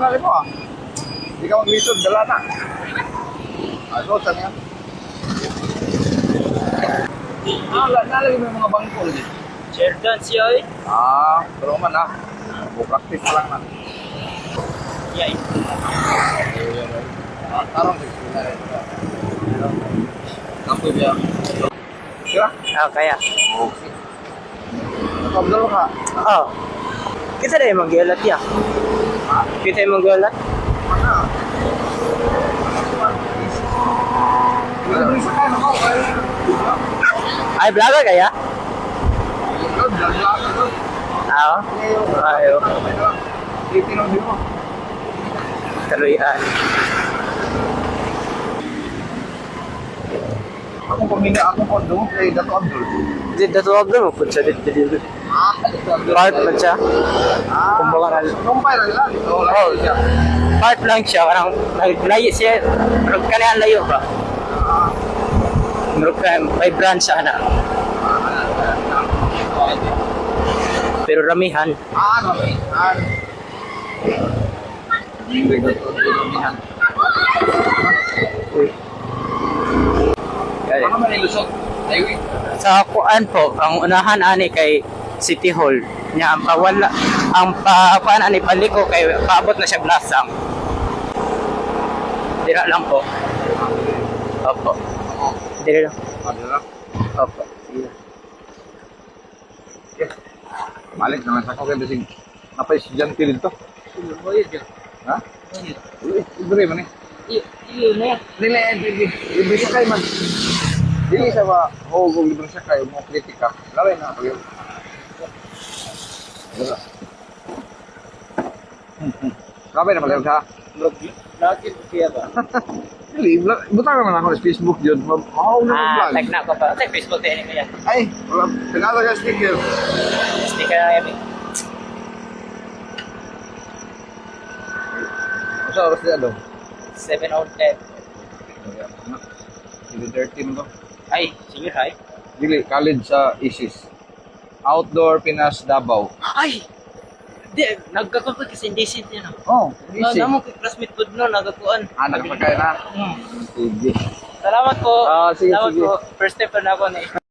na rin mo ah. Hindi ka maglisod, dala na. Ano, saan yan? Nalagay mo yung mga bangko ulit. Jordan siya eh. Pero man ah. Practice pa lang na. Yeah. Tarong din. Kapoy biya. Kira? Kaya. Okay. Nakabdalo ka? Oo. Kita na yung mag-ialat ya. Ha? Kita yung mag-ialat. Mana? Bisa kan ako? Ay, vlogger kaya? Vlog. Oo. Ayaw. Itinong din mo. Kaluyan. Akong pamilya, akong kondo, kay Dato Abdul. Di datuwag na mo po siya dito. Dato Abdul. Part man siya. Kumbaga Kumpay lang lang. Ito, Oh. lang siya. Part lang siya. Parang naglayo siya. Pero kanihan layo ba? Pero may branch sana. Pero ramihan. Rami. Ramihan. Ano man yung lusot? Ayun. Sa kuan po, ang unahan ani kay City Hall. Nya ang pawala ang kuan ani paliko kay paabot na siya blasang. Dira lang po. Opo. Dira lang. Ano lang? Opo. Okay. Balik naman sa ako kaya basig napay-estudyante rin to. Ha? Ibre man eh. Iyo na. Dili. Libre siya kayo man. Dili siya ba, kung libre siya kayo, mo kritika. Laway na ako yun. Laway na pala ka. Lagi siya ba? Dili, butang naman ako sa Facebook yun. Mahaw na Tag vlog. na ko pa. Sa Facebook din niya. Ay, wala. Pinala ka sticker. Sticker na yan. Masa oras niya daw? 7 out 10. Dili 13 mo. Ay, senior high. Dili, college sa ISIS. Outdoor Pinas Davao. Ay! Di, nagkakapag kasi indecent yan. Oh, No, ISIS. namo kay classmate po no, nagakuan. Nagpagkaya na. Hmm. Sige. Salamat po. Sige, Salamat sige. po. First step na ako ni